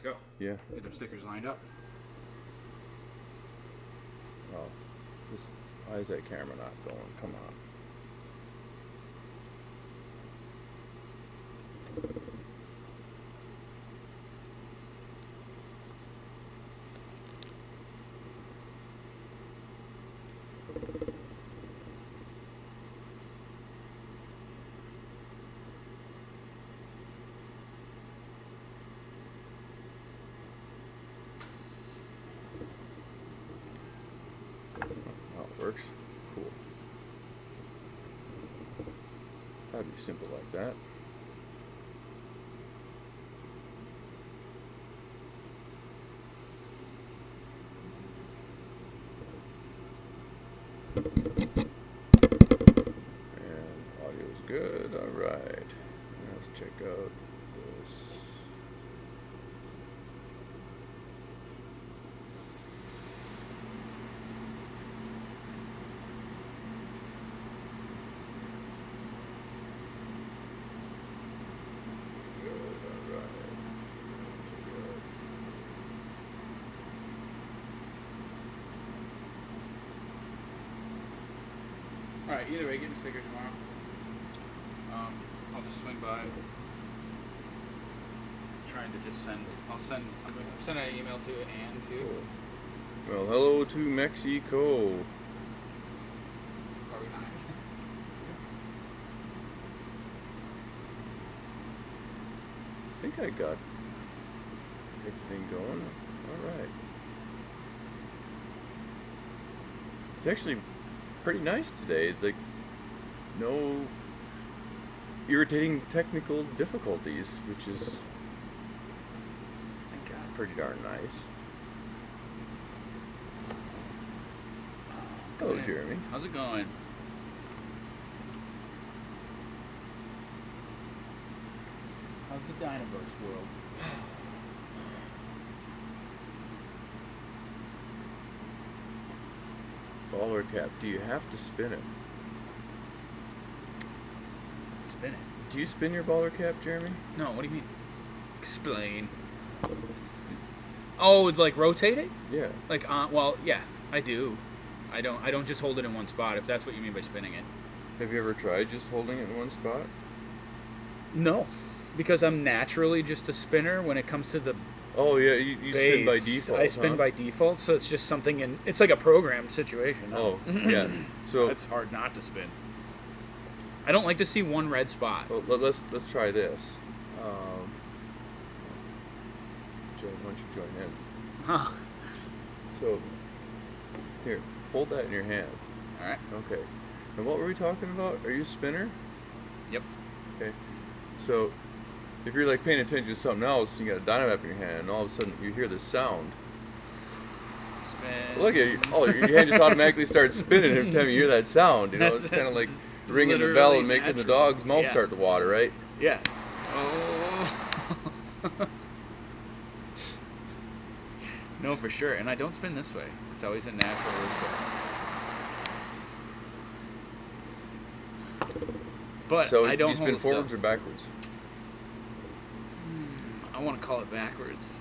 go. Yeah. Get those stickers lined up. Oh, why is that camera not going? Come on. Works. Cool. That'd be simple like that. And audio's good. All right. Let's check out this. Alright, either way, get the stickers tomorrow. I'll just swing by. Trying to just send. I'm sending an email to Ann too. Well, hello to Mexico. Are we live? I think I got everything going. All right. It's actually pretty nice today. Like, no irritating technical difficulties, which is Thank God. pretty darn nice. Hello, Jeremy. How's it going? How's the Dinoverse world? Baller cap. Do you have to spin it? Spin it. Do you spin your baller cap, Jeremy? No, what do you mean? Explain. Oh, it's like rotate it? Yeah. Like well, yeah, I do. I don't just hold it in one spot, if that's what you mean by spinning it. Have you ever tried just holding it in one spot? No. Because I'm naturally just a spinner when it comes to the Oh yeah, you spin by default. I spin by default, so it's just something it's like a programmed situation. Oh, yeah. So it's hard not to spin. I don't like to see one red spot. Well, let's try this. Why don't you join in? Huh. So, here, hold that in your hand. All right. Okay. And what were we talking about? Are you a spinner? Yep. Okay. So, if you're like paying attention to something else, you got a dynamap in your hand, and all of a sudden you hear this sound. Spin. Look at you! Oh, your hand just automatically starts spinning every time you hear that sound. You know, it's kind of like ringing the bell and making the dog's mouth start to water, right? Yeah. Oh. No, for sure. And I don't spin this way. It's always a natural this way. But So I don't do you spin hold it forwards still. or backwards? I want to call it backwards.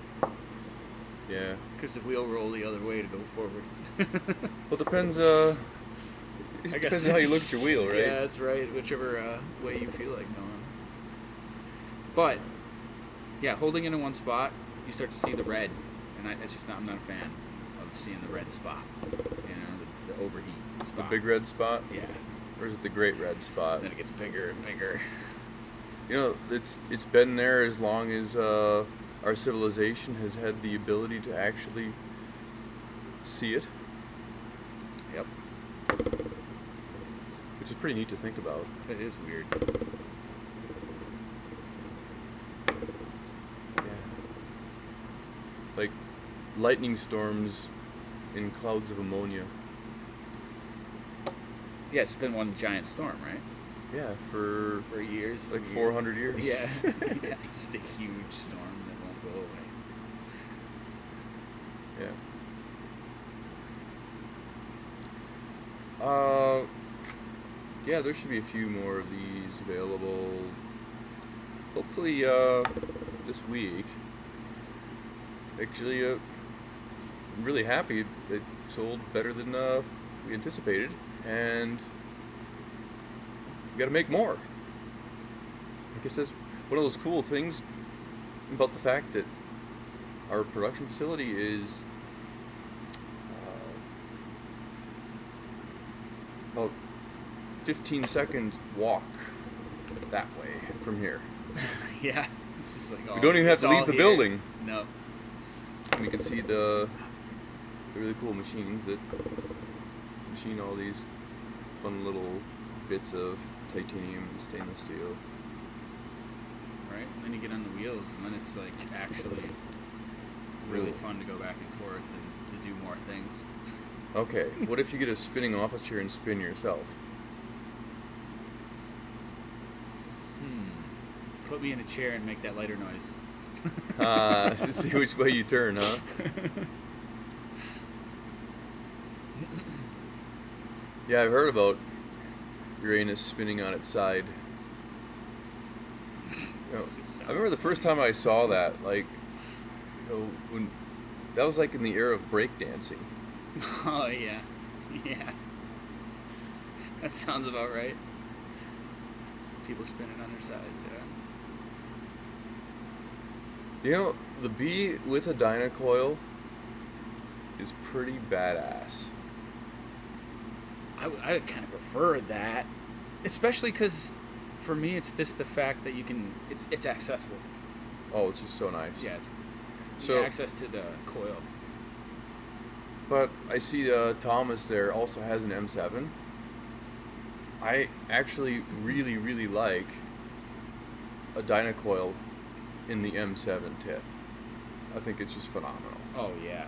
Yeah. Because the wheel roll the other way to go forward. Well, it depends. I guess Depends on how you look at your wheel, right? Yeah, that's right. Whichever way you feel like going. But yeah, holding it in one spot, you start to see the red, and I'm not a fan of seeing the red spot. You know, the overheat spot. The big red spot? Yeah. Or is it the great red spot? Then it gets bigger and bigger. You know, it's been there as long as our civilization has had the ability to actually see it. Yep. Which is pretty neat to think about. It is weird. Yeah. Like lightning storms in clouds of ammonia. Yeah, it's been one giant storm, right? Yeah, for years. like 400 years. Yeah. Yeah, just a huge storm that won't go away. Yeah. Yeah, there should be a few more of these available. Hopefully, this week. actually, I'm really happy. It sold better than we anticipated, and we got to make more. I guess that's one of those cool things about the fact that our production facility is about 15-second walk that way from here. Yeah. It's just like, We don't even have to leave the building. No. And we can see the really cool machines that machine all these fun little bits of titanium and stainless steel. Right? And then you get on the wheels, and then it's like actually really fun to go back and forth and to do more things. Okay, what if you get a spinning office chair and spin yourself? Put me in a chair and make that lighter noise. To see which way you turn, huh? Yeah, I've heard about Uranus spinning on its side. You know, I remember the first time I saw that, like, when that was like in the era of breakdancing. Oh, yeah. Yeah. That sounds about right. People spinning on their sides, yeah. You know, the bee with a dynacoil is pretty badass. I kind of prefer that, especially because for me it's the fact that you can it's accessible. Oh, it's just so nice. Yeah, it's So- access to the coil. But I see Thomas there also has an M7. I actually really, really like a dynacoil in the M7 tip. I think it's just phenomenal. Oh yeah.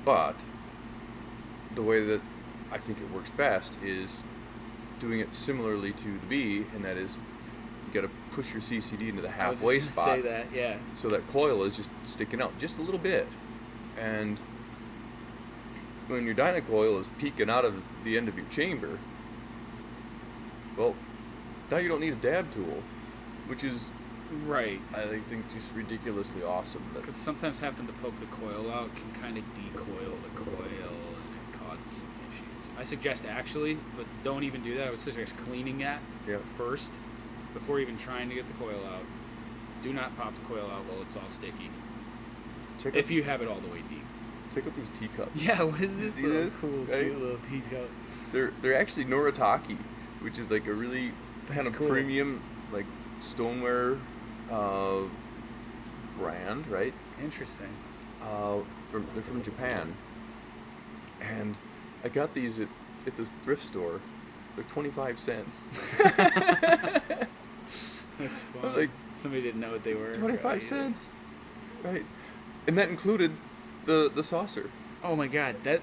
But the way that I think it works best is doing it similarly to the B, and that is you got to push your CCD into the halfway I was just spot. gonna say that, yeah. So that coil is just sticking out just a little bit. And when your dynacoil is peeking out of the end of your chamber, well, now you don't need a dab tool, which is, Right. I think, just ridiculously awesome. Because sometimes having to poke the coil out can kind of decoil the coil, and it causes some issues. I suggest actually, but don't even do that. I would suggest cleaning that first, before even trying to get the coil out. Do not pop the coil out while it's all sticky. If you have it all the way deep. Check out these teacups. Yeah, what is this? You see this? Cool, Right? cute little teacup. They're actually Noritake, which is like a really kind of cool. premium like stoneware brand, right? Interesting. They're from Japan, and I got these at this thrift store. They're 25 cents. That's fun. Like, somebody didn't know what they were. 25 cents, right? And that included the saucer. Oh my god, that.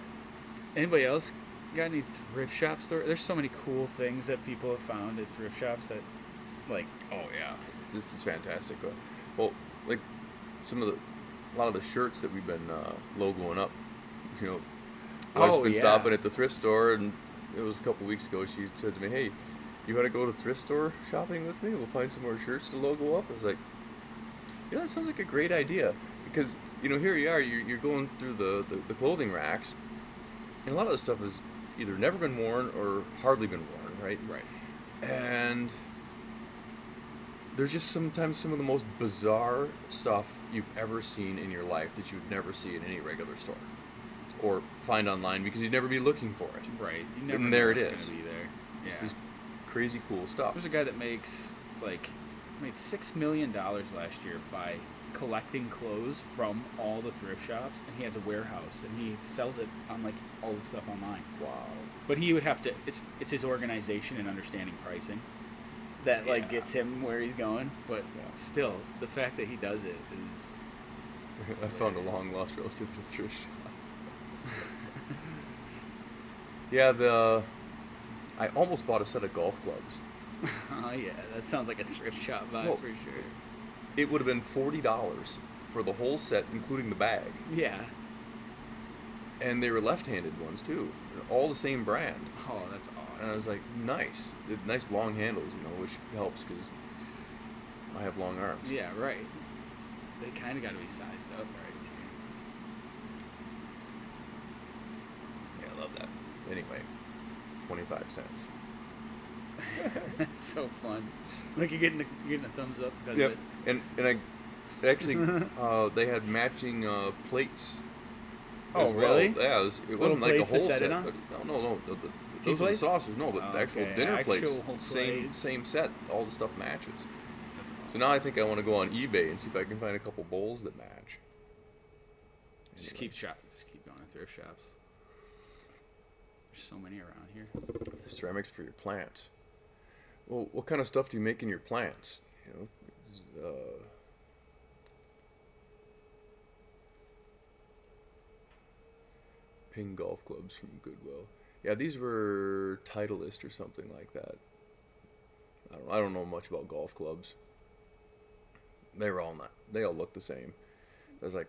Anybody else got any thrift shop store? There's so many cool things that people have found at thrift shops that, like, Oh yeah, this is fantastic. Well, like a lot of the shirts that we've been logoing up. You know, wife's been stopping at the thrift store, and it was a couple weeks ago. She said to me, "Hey, you want to go to thrift store shopping with me? We'll find some more shirts to logo up." I was like, "Yeah, that sounds like a great idea." Because here you are, you're going through the clothing racks, and a lot of the stuff has either never been worn or hardly been worn, right? right. And there's just sometimes some of the most bizarre stuff you've ever seen in your life that you would never see in any regular store or find online because you'd never be looking for it. Right. You never And know there it what's is. gonna be there. It's Yeah. this crazy cool stuff. There's a guy that made $6 million last year by collecting clothes from all the thrift shops, and he has a warehouse, and he sells it on like all the stuff online. Wow. But he would have to. It's his organization and understanding pricing that like gets him where he's going. But still, the fact that he does it is. I found a long lost relative at a thrift shop. Yeah, I almost bought a set of golf clubs. Oh yeah, that sounds like a thrift shop vibe Well, for sure. It would have been $40 for the whole set, including the bag. Yeah. And they were left-handed ones too, all the same brand. Oh, that's awesome. And I was like, nice. They have nice long handles, which helps because I have long arms. Yeah, right. They kind of got to be sized up, right? Yeah, I love that. Anyway, 25 cents. That's so fun. Like you're getting a thumbs up because Yep. of And I actually they had matching plates. Oh, as well. really? Yeah, it wasn't like a plates to whole set set. it on? But no. Those are the plates? saucers. No, but the actual Okay, dinner plates. actual plates. Same set. All the stuff matches. That's awesome. So now I think I want to go on eBay and see if I can find a couple bowls that match. Just keep going to thrift shops. There's so many around here. Ceramics for your plants. Well, what kind of stuff do you make in your plants? You know, ping golf clubs from Goodwill. Yeah, these were Titleist or something like that. I don't know much about golf clubs. They all look the same. I was like,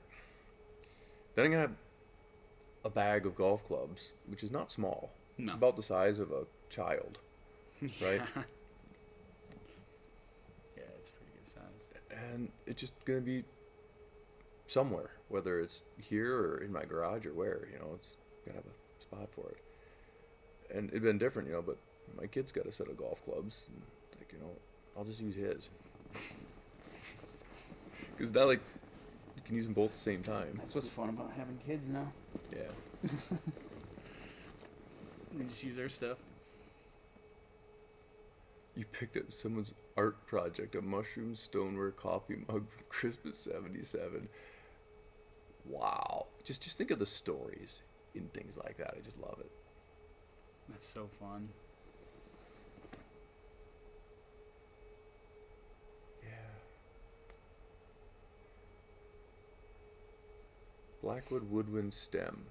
then I got a bag of golf clubs, which is not small. No. It's about the size of a child, right? Yeah, it's a pretty good size. And it's just gonna be somewhere, whether it's here or in my garage or where. It's gotta have a spot for it. And it'd been different, but my kid's got a set of golf clubs, and I'll just use his. Because it's not like you can use them both at the same time. That's what's fun about having kids now. Yeah. They just use their stuff. You picked up someone's art project, a mushroom stoneware coffee mug from Christmas '77. Wow. Just think of the stories in things like that. I just love it. That's so fun. Yeah. Blackwood woodwind stem.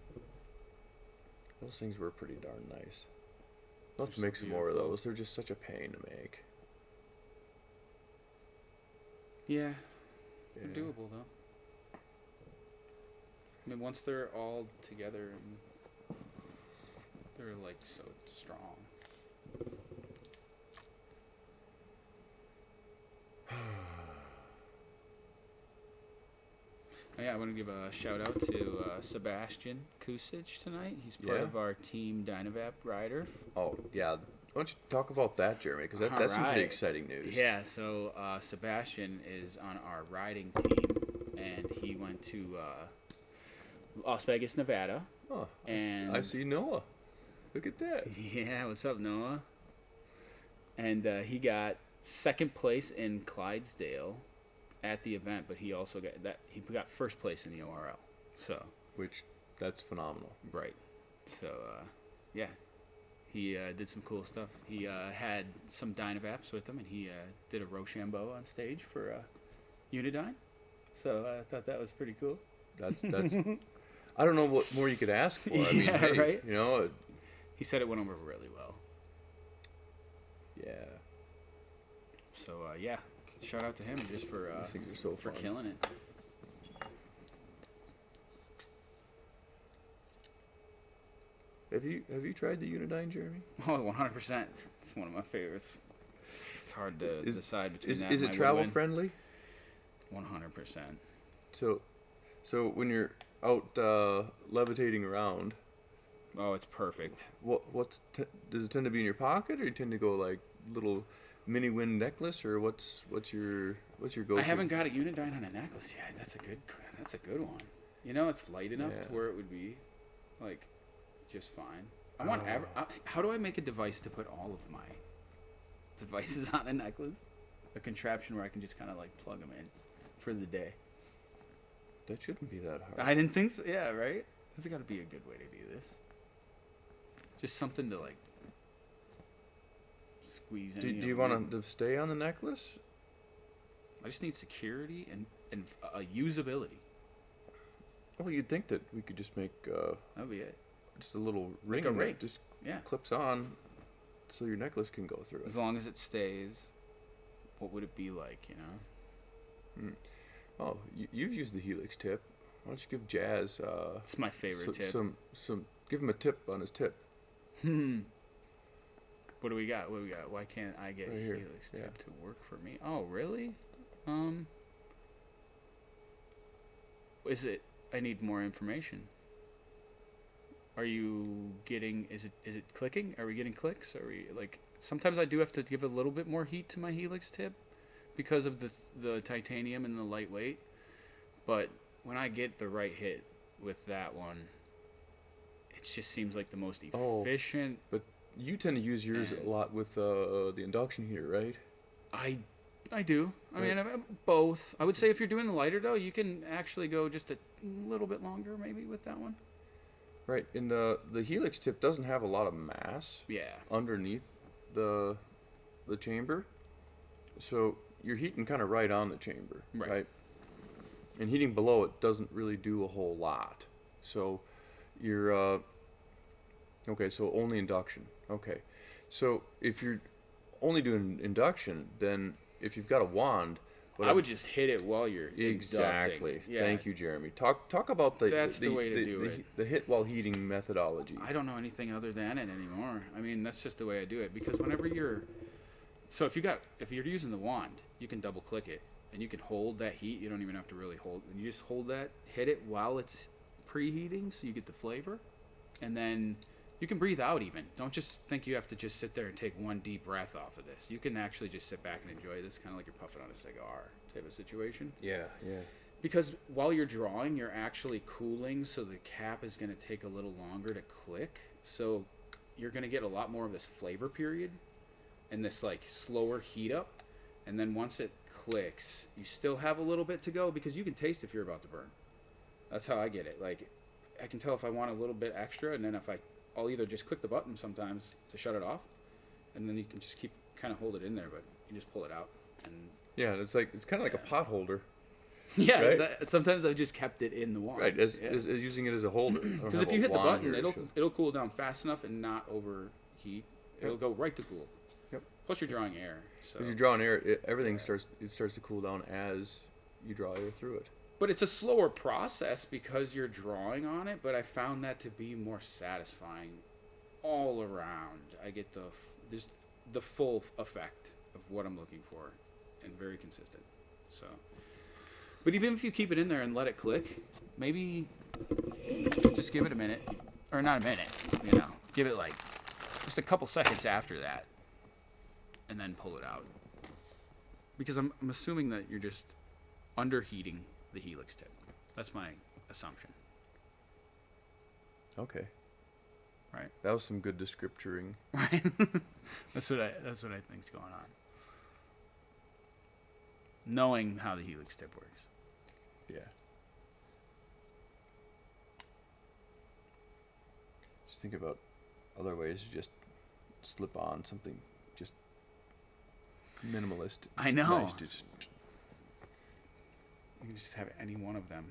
Those things were pretty darn nice. I'll have to make some more of those. They're just such a pain to make. Yeah. They're doable though. I mean, once they're all together and they're like so strong. Oh, yeah, I want to give a shout out to Sebastian Kusic tonight. He's part of our team Dynavap rider. Oh, yeah. Why don't you talk about that, Jeremy? Because that's some pretty exciting news. Yeah, so Sebastian is on our riding team, and he went to Las Vegas, Nevada. Oh, and I see Noah. Look at that. Yeah, what's up, Noah? And he got second place in Clydesdale at the event, but he also got first place in the ORL. So, that's phenomenal. Right. So, yeah, he did some cool stuff. He had some Dynavaps with him, and he did a Rochambeau on stage for Unidyne. So I thought that was pretty cool. That's. I don't know what more you could ask for. I mean, Yeah, hey, right? He said it went over really well. Yeah. So yeah, shout out to him just for These things are so for fun. killing it. Have you tried the Unidyne, Jeremy? Oh, 100%. It's one of my favorites. It's hard to decide between that. Is and it my travel Woodwind. friendly? 100%. So when you're out levitating around, Oh, it's perfect. does it tend to be in your pocket, or you tend to go like little mini wind necklace, or what's your go-to? I haven't got a Unidyne on a necklace yet. That's a good one. It's light enough to where it would be like just fine. How do I make a device to put all of my devices on a necklace? A contraption where I can just kind of like plug them in for the day. That shouldn't be that hard. I didn't think so. Yeah, right? There's got to be a good way to do this. Just something to like squeeze in. Do you want to stay on the necklace? I just need security and usability. Well, you'd think that we could just make That'd be it. just a little ring, a ring. that just Yeah. clips on, so your necklace can go through it. As long as it stays, what would it be like, Oh, you've used the Helix tip. Why don't you give Jazz It's my favorite tip. give him a tip on his tip. What do we got? Why can't I get Right here. Helix tip Yeah. to work for me? Oh, really? is it? I need more information. Are you getting? Is it clicking? Are we getting clicks? Are we like? Sometimes I do have to give a little bit more heat to my Helix tip because of the titanium and the lightweight. But when I get the right hit with that one, it just seems like the most efficient. But you tend to use yours a lot with the induction heater, right? I do. I mean, both. I would say if you're doing the lighter dough, you can actually go just a little bit longer maybe with that one. Right, and the Helix tip doesn't have a lot of mass. Yeah. Underneath the chamber, so you're heating kind of right on the chamber, right? And heating below it doesn't really do a whole lot. So you're okay. So only induction. Okay, so if you're only doing induction, then if you've got a wand, I would just hit it while you're exactly. Inducting. Yeah. Thank you, Jeremy. Talk about the way to do it. The hit while heating methodology. I don't know anything other than it anymore. I mean, that's just the way I do it because whenever you're if you're using the wand, you can double click it and you can hold that heat. You don't even have to really hold. You just hold that, hit it while it's preheating, so you get the flavor, and then you can breathe out even. Don't just think you have to just sit there and take one deep breath off of this. You can actually just sit back and enjoy this, kind of like you're puffing on a cigar type of situation. Yeah. Because while you're drawing, you're actually cooling, so the cap is going to take a little longer to click. So you're going to get a lot more of this flavor period and this like slower heat up. And then once it clicks, you still have a little bit to go because you can taste if you're about to burn. That's how I get it. Like, I can tell if I want a little bit extra, and then I'll either just click the button sometimes to shut it off, and then you can just keep kind of hold it in there, but you just pull it out. And yeah, it's kind of like a pot holder. Yeah, right? Sometimes I've just kept it in the wand. Right, as using it as a holder. Because if you hit the button, it'll cool down fast enough and not overheat. It'll go right to cool. Yep. Plus, you're drawing air. As you're drawing air, everything starts to cool down as you draw air through it. But it's a slower process because you're drawing on it. But I found that to be more satisfying all around. I get the full effect of what I'm looking for, and very consistent. So. But even if you keep it in there and let it click, maybe just give it a minute, or not a minute, give it like just a couple seconds after that, and then pull it out. Because I'm assuming that you're just underheating the Helix tip. That's my assumption. Okay. Right. That was some good descripturing. Right. That's what I think's going on. Knowing how the Helix tip works. Yeah. Just think about other ways to just slip on something just minimalist. I know. Nice to just... You can just have any one of them.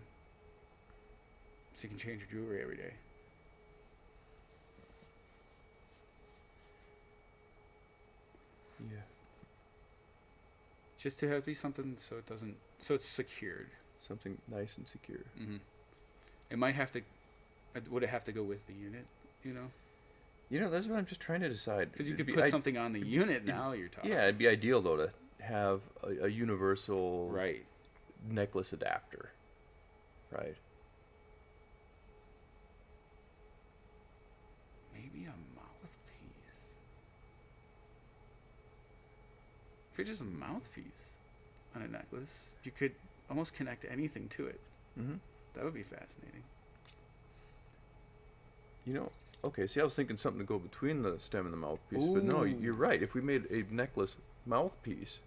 So you can change your jewelry every day. Yeah. Just to have be something so it's secured. Something nice and secure. Mm-hmm. It might have to. Would it have to go with the unit? That's what I'm just trying to decide. Because you could put something on the unit now. You're talking. Yeah, it'd be ideal though to have a universal necklace adapter, right? Maybe a mouthpiece. If you're just a mouthpiece on a necklace, you could almost connect anything to it. Mm-hmm. That would be fascinating. Okay, see, I was thinking something to go between the stem and the mouthpiece, Ooh. but no, you're right. If we made a necklace mouthpiece,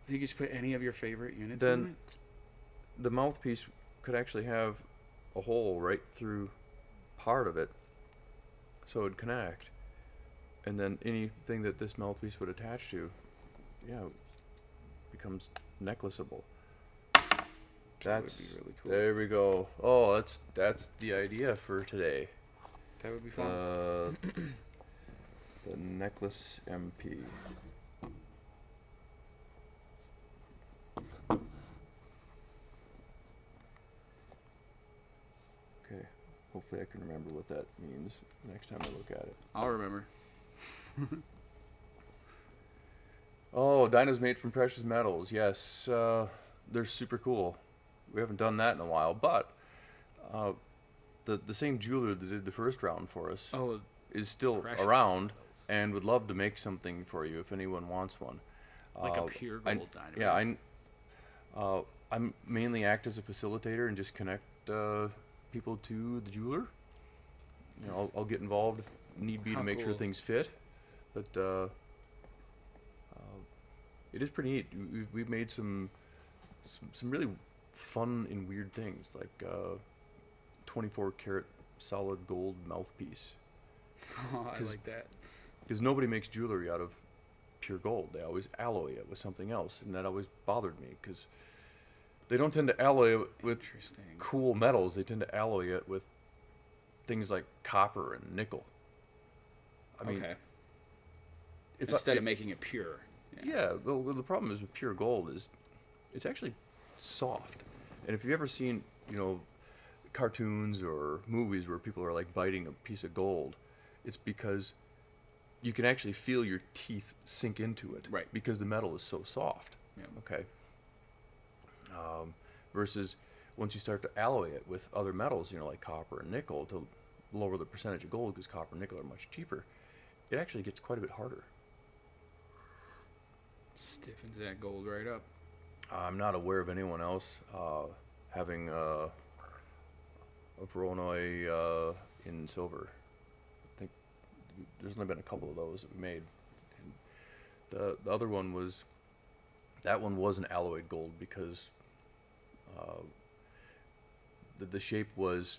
I think you just put any of your favorite units then on it? The mouthpiece could actually have a hole right through part of it, so it would connect, and then anything that this mouthpiece would attach to, becomes necklaceable. That would be really cool. There we go. Oh, that's the idea for today. That would be fun. The necklace MP. Okay. Hopefully I can remember what that means next time I look at it. I'll remember. Oh, Dino's made from precious metals. Yes, they're super cool. We haven't done that in a while, but The same jeweler that did the first round for us Oh, is still precious around metals. and would love to make something for you if anyone wants one. Like a pure gold dynamite. Yeah, I'm mainly act as a facilitator and just connect people to the jeweler. You know, I'll get involved if need be How to make sure cool. things fit, but it is pretty neat. We've made some really fun and weird things, like 24 karat solid gold mouthpiece. Oh, I like that. Because nobody makes jewelry out of pure gold. They always alloy it with something else, and that always bothered me because they don't tend to alloy it with Interesting. cool metals. They tend to alloy it with things like copper and nickel. I mean, Okay. if Instead of making it pure. yeah, well, the problem is with pure gold is it's actually soft. And if you've ever seen, you know, cartoons or movies where people are like biting a piece of gold, it's because you can actually feel your teeth sink into it. Right. Because the metal is so soft. Yeah. Okay. Versus once you start to alloy it with other metals, you know, like copper and nickel, to lower the percentage of gold because copper and nickel are much cheaper, it actually gets quite a bit harder. Stiffens that gold right up. I'm not aware of anyone else having a Voronoi in silver. I think there's only been a couple of those that we made. And the other one was, that one was an alloyed gold because the shape was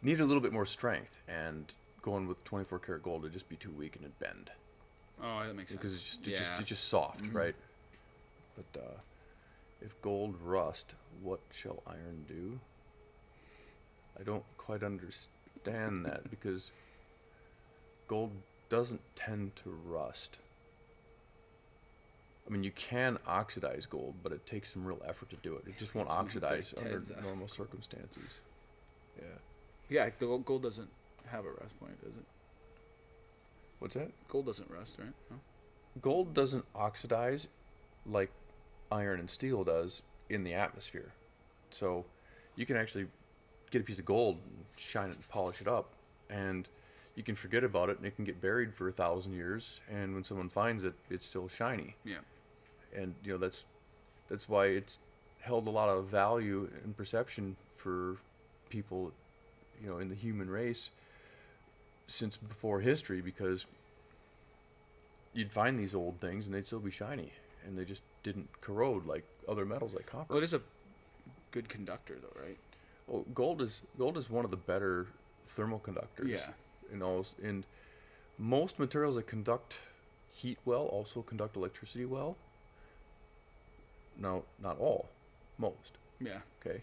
needed a little bit more strength, and going with 24 karat gold would just be too weak and it'd bend. Oh, that makes sense. Because Yeah. it's just soft, Mhm. right? But if gold rust, what shall iron do? I don't quite understand that because gold doesn't tend to rust. I mean, you can oxidize gold, but it takes some real effort to do it. It just won't It's my oxidize big under Ted's out. normal circumstances. Yeah. Yeah, the gold doesn't have a rust point, does it? What's that? Gold doesn't rust, right? No? Gold doesn't oxidize like iron and steel does in the atmosphere. So you can actually get a piece of gold, and shine it and polish it up, and you can forget about it, and it can get buried for 1,000 years, and when someone finds it, it's still shiny. Yeah. And you know, that's why it's held a lot of value and perception for people, you know, in the human race since before history, because you'd find these old things and they'd still be shiny, and they just didn't corrode like other metals like copper. Well, it is a good conductor, though, right? Well, gold is one of the better thermal conductors. Yeah. And most materials that conduct heat well also conduct electricity well. Now, not all, most. Yeah. Okay.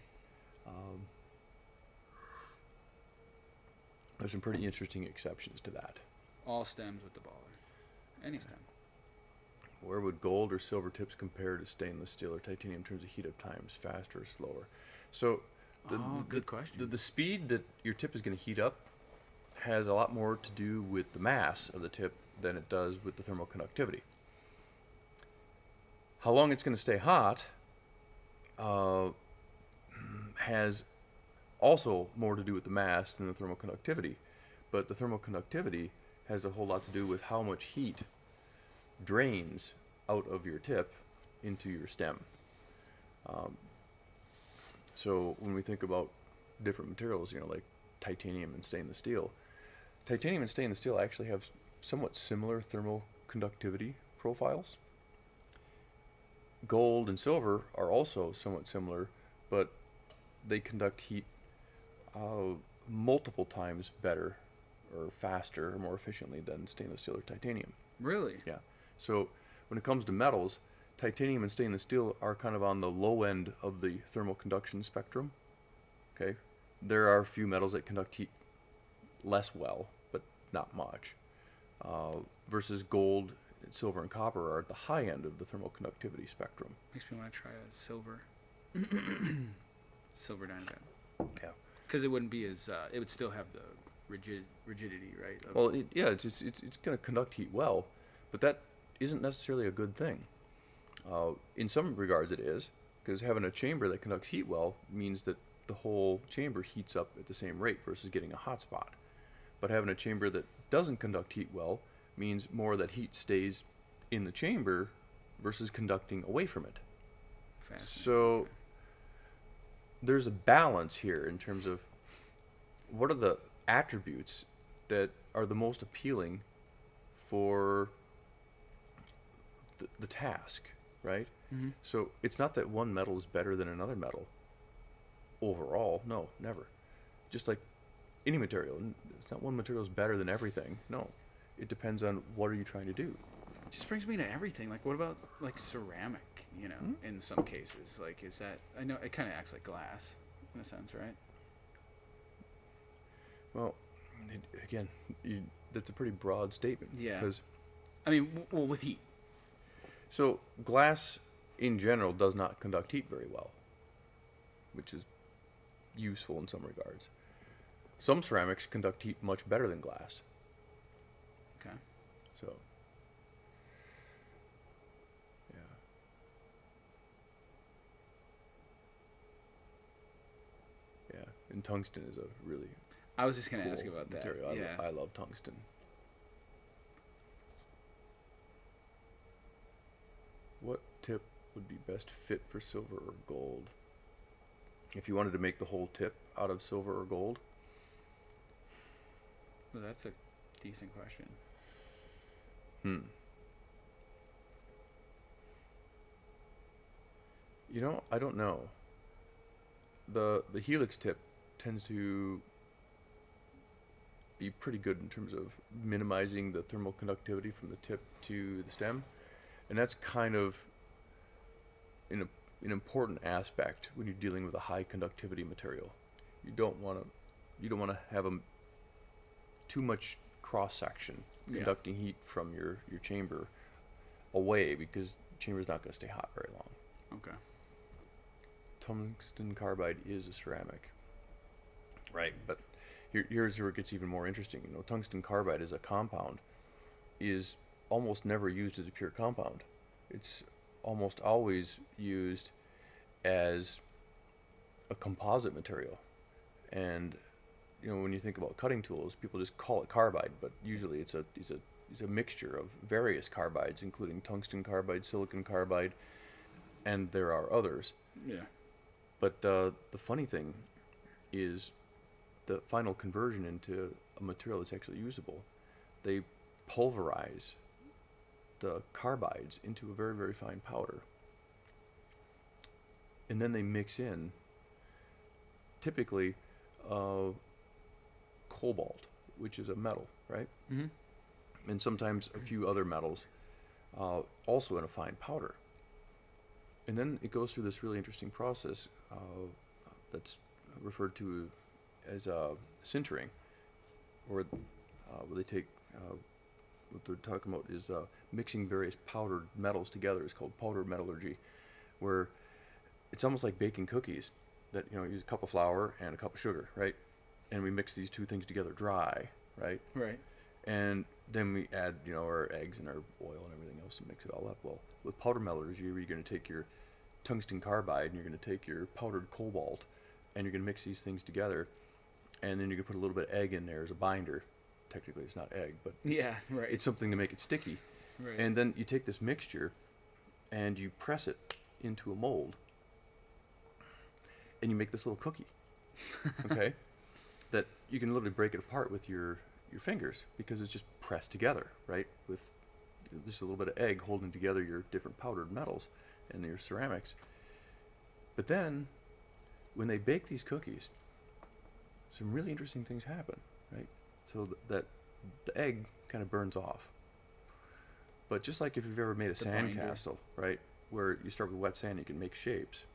There's some pretty interesting exceptions to that. All stems with the baller. Any stem. Where would gold or silver tips compare to stainless steel or titanium in terms of heat up times, faster or slower? So, Good question. the speed that your tip is going to heat up has a lot more to do with the mass of the tip than it does with the thermal conductivity. How long it's going to stay hot has also more to do with the mass than the thermal conductivity. But the thermal conductivity has a whole lot to do with how much heat drains out of your tip into your stem. So when we think about different materials, you know, like titanium and stainless steel actually have somewhat similar thermal conductivity profiles. Gold and silver are also somewhat similar, but they conduct heat multiple times better or faster or more efficiently than stainless steel or titanium. Really? Yeah. So when it comes to metals, titanium and stainless steel are kind of on the low end of the thermal conduction spectrum. Okay. There are a few metals that conduct heat less well, but not much. Versus gold, silver, and copper are at the high end of the thermal conductivity spectrum. Makes me want to try a silver. Silver dynamite. Yeah. Because it wouldn't be as, it would still have the rigidity, right? Well, it's going to conduct heat well, but that isn't necessarily a good thing. In some regards it is, because having a chamber that conducts heat well means that the whole chamber heats up at the same rate versus getting a hot spot. But having a chamber that doesn't conduct heat well means more of that heat stays in the chamber versus conducting away from it. So there's a balance here in terms of what are the attributes that are the most appealing for the task, right? Mm-hmm. So it's not that one metal is better than another metal overall. No, never. Just like any material. It's not one material is better than everything. No. It depends on what are you trying to do. It just brings me to everything. Like, what about, like, ceramic, you know, in some cases? Like, is that... I know it kind of acts like glass, in a sense, right? Well, again, that's a pretty broad statement. Yeah. Because, I mean, well, with heat. so, glass, in general, does not conduct heat very well, which is useful in some regards. Some ceramics conduct heat much better than glass. Okay. So, yeah. Yeah, and tungsten is a really I was just going to cool ask about that. material. Yeah. I love tungsten. What tip would be best fit for silver or gold? If you wanted to make the whole tip out of silver or gold? Well, that's a decent question. You know, I don't know. The Helix tip tends to be pretty good in terms of minimizing the thermal conductivity from the tip to the stem, and that's kind of an important aspect when you're dealing with a high conductivity material. You don't want to have too much cross section conducting heat from your chamber away, because the chamber's not going to stay hot very long. Okay. Tungsten carbide is a ceramic, right? But here's where it gets even more interesting. You know, tungsten carbide as a compound is almost never used as a pure compound. It's almost always used as a composite material. And you know, when you think about cutting tools, people just call it carbide, but usually it's a mixture of various carbides, including tungsten carbide, silicon carbide, and there are others. Yeah. But the funny thing is the final conversion into a material that's actually usable. They pulverize the carbides into a very, very fine powder. And then they mix in, typically, cobalt, which is a metal, right? Mm-hmm. And sometimes a few other metals, also in a fine powder. And then it goes through this really interesting process that's referred to as sintering, where they take what they're talking about is mixing various powdered metals together. It's called powder metallurgy, where it's almost like baking cookies. That, you know, use a cup of flour and a cup of sugar, right? And we mix these two things together dry, right? Right. And then we add, you know, our eggs and our oil and everything else and mix it all up. Well, with powder metallurgy, you're going to take your tungsten carbide and you're going to take your powdered cobalt and you're going to mix these things together, and then you can put a little bit of egg in there as a binder. Technically, it's not egg, but it's something to make it sticky. Right. And then you take this mixture and you press it into a mold, and you make this little cookie, okay? That you can literally break it apart with your fingers because it's just pressed together, right? With just a little bit of egg holding together your different powdered metals and your ceramics. But then, when they bake these cookies, some really interesting things happen, right? So that the egg kind of burns off. But just like if you've ever made a sandcastle, right? Where you start with wet sand, you can make shapes.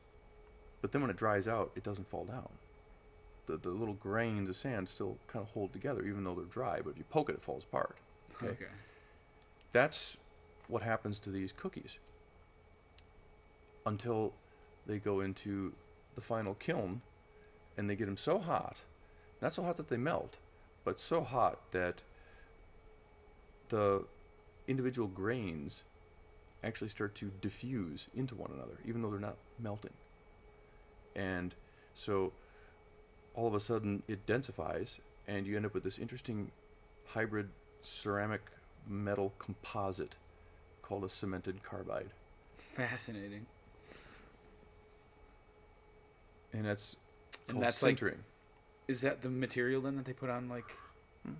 But then when it dries out, it doesn't fall down. The little grains of sand still kind of hold together, even though they're dry. But if you poke it, it falls apart. Okay. That's what happens to these cookies until they go into the final kiln, and they get them so hot, not so hot that they melt, but so hot that the individual grains actually start to diffuse into one another, even though they're not melting. And so all of a sudden it densifies, and you end up with this interesting hybrid ceramic metal composite called a cemented carbide. Fascinating. And that's And called that's sintering. Is that the material then that they put on like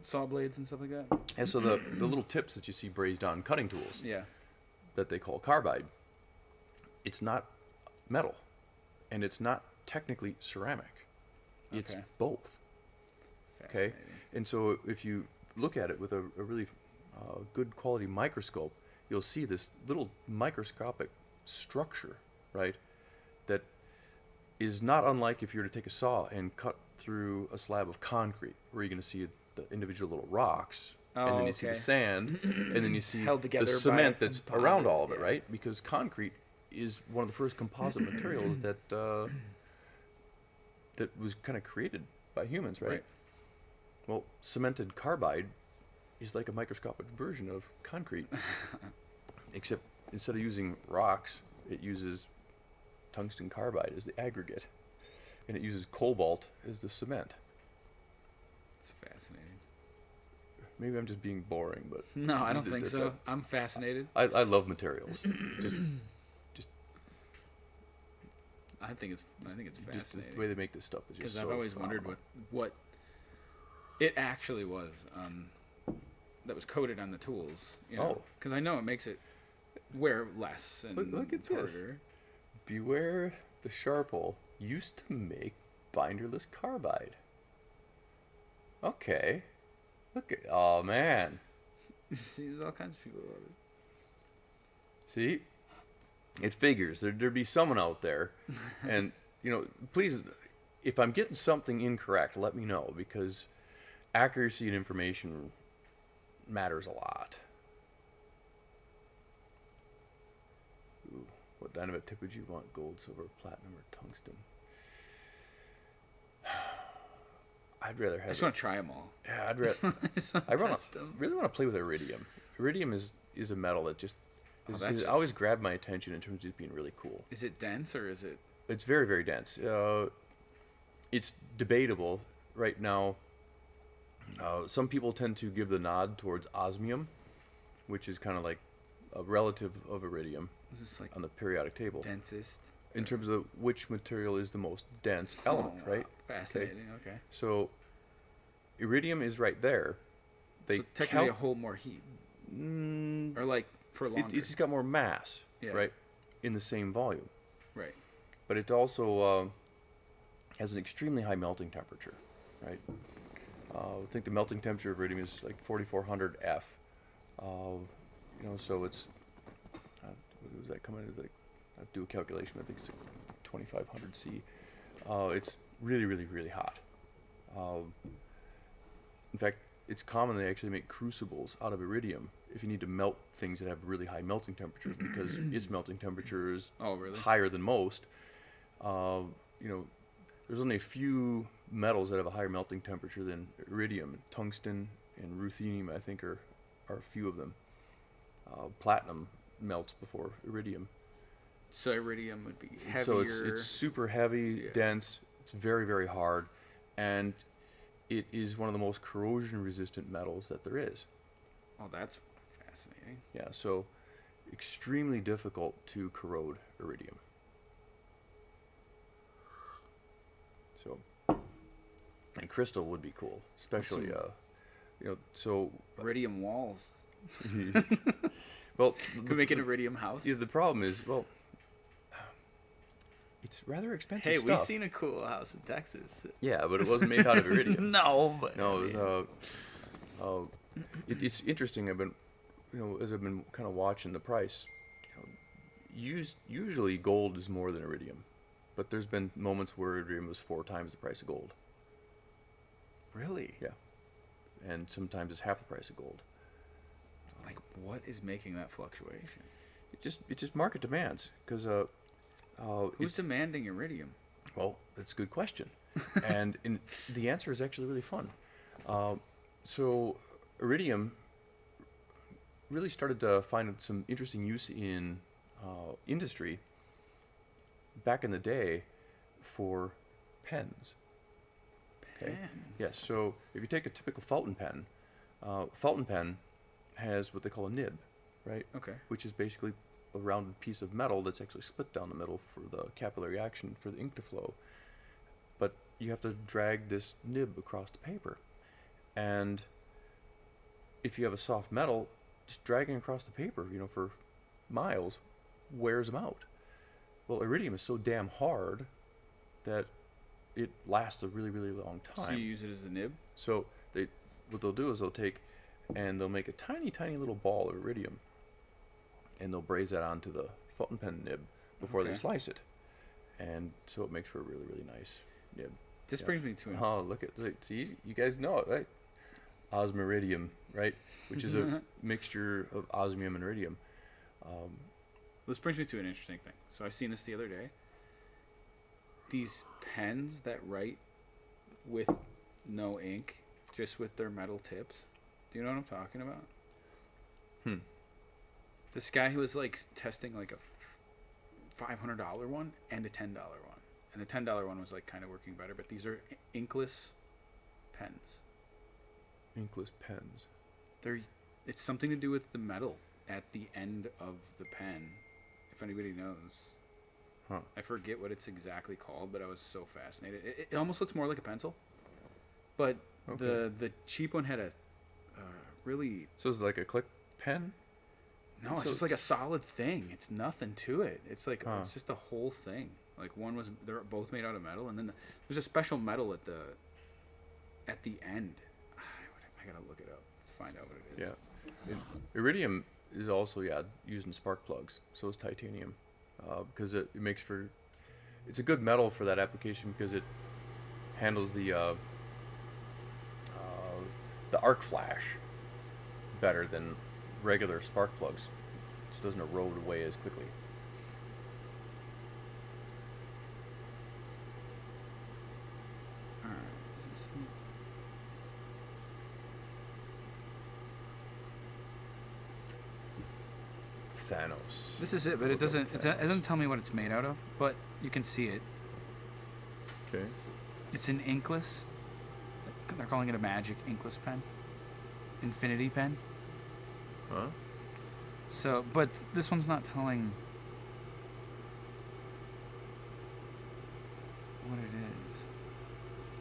saw blades and stuff like that? And so the little tips that you see brazed on cutting tools Yeah. that they call carbide, it's not metal, and it's not technically ceramic. It's Okay. both. Okay? Fascinating. And so if you look at it with a really good quality microscope, you'll see this little microscopic structure, right, that is not unlike if you were to take a saw and cut through a slab of concrete, where you're going to see the individual little rocks, and then you see the okay. sand, and then you see Held together the by a cement that's composite, around all of it, yeah. right? Because concrete is one of the first composite materials that that was kind of created by humans, right? Right. Well, cemented carbide is like a microscopic version of concrete, except instead of using rocks, it uses tungsten carbide as the aggregate, and it uses cobalt as the cement. It's fascinating. Maybe I'm just being boring, but No, I don't think so. I'm fascinated. I love materials. just I think it's fascinating. the way they make this stuff is just Because so I've always phenomenal. wondered what it actually was that was coated on the tools. You know? Oh. Because I know it makes it wear less and Look at this. harder. Beware the Sharpole used to make binderless carbide. Okay. Look at, oh man. See, there's all kinds of people about it. See? It figures. There'd be someone out there. And, please, if I'm getting something incorrect, let me know, because accuracy and information matters a lot. Ooh, what dynamite tip would you want? Gold, silver, platinum, or tungsten? I'd rather have. I just want to try them all. Yeah, I'd rather. I really want to play with iridium. Iridium is a metal that just always grabbed my attention in terms of being really cool. Is it dense or is it? It's very, very dense. It's debatable right now. Some people tend to give the nod towards osmium, which is kind of like a relative of iridium Is this like on the periodic table. densest? In terms of which material is the most dense element, Oh, wow. right? Fascinating. Okay. So iridium is right there. They So technically, hold more heat, Mm, or like for longer. it's just got more mass, Yeah. right, in the same volume. Right. But it also has an extremely high melting temperature, right? I think the melting temperature of iridium is like 4,400 F. So it's what was that coming to? Like, I do a calculation. I think it's 2,500 C. It's really, really, really hot. In fact, it's common they actually make crucibles out of iridium if you need to melt things that have really high melting temperatures, because its melting temperature is Oh, really? higher than most. There's only a few metals that have a higher melting temperature than iridium. Tungsten and ruthenium, I think, are a few of them. Platinum melts before iridium. So iridium would be heavier. So it's super heavy, Yeah. dense. It's very, very hard, and it is one of the most corrosion-resistant metals that there is. Oh, that's fascinating. Yeah, so extremely difficult to corrode iridium. So, and crystal would be cool, especially so Iridium walls. well, Could make an iridium house. yeah, the problem is, it's rather expensive Hey, stuff. we've seen a cool house in Texas. Yeah, but it wasn't made out of iridium. No, but No, it was it's interesting. I've been, as I've been kind of watching the price, usually gold is more than iridium, but there's been moments where iridium was 4 times the price of gold. Really? Yeah, and sometimes it's half the price of gold. Like, what is making that fluctuation? It's just market demands, because Who's demanding iridium? well, that's a good question, and the answer is actually really fun. So iridium really started to find some interesting use in industry back in the day for pens. Okay. Pens? Yes. So if you take a typical fountain pen has what they call a nib, right? Okay. Which is basically a rounded piece of metal that's actually split down the middle for the capillary action for the ink to flow. But you have to drag this nib across the paper. And if you have a soft metal, just dragging across the paper, for miles, wears them out. Well, iridium is so damn hard that it lasts a really, really long time. So you use it as a nib? So what they'll do is they'll take and they'll make a tiny, tiny little ball of iridium, and they'll braze that onto the fountain pen nib before they slice it, and so it makes for a really, really nice nib. This brings me to Oh, look at see, you guys know it, right? Osmiridium, right? Which is a mixture of osmium and iridium. This brings me to an interesting thing. So I seen this the other day. These pens that write with no ink, just with their metal tips. Do you know what I'm talking about? This guy who was like testing like a $500 one and a $10 one. And the $10 one was like kind of working better, but these are inkless pens. Inkless pens. It's something to do with the metal at the end of the pen, if anybody knows. Huh. I forget what it's exactly called, but I was so fascinated. It almost looks more like a pencil, but the cheap one had a really... So it's like a click pen? No, it's just like a solid thing. It's nothing to it. It's like it's just a whole thing. Like they're both made out of metal, and then there's a special metal at the end. I gotta look it up to find out what it is. Yeah, iridium is also used in spark plugs. So is titanium, because it makes for. It's a good metal for that application because it handles the arc flash better than regular spark plugs. So it doesn't erode away as quickly. Thanos. This is it, but it doesn't tell me what it's made out of, but you can see it. Okay. It's an inkless. They're calling it a magic inkless pen. Infinity pen. Huh? So, but this one's not telling what it is.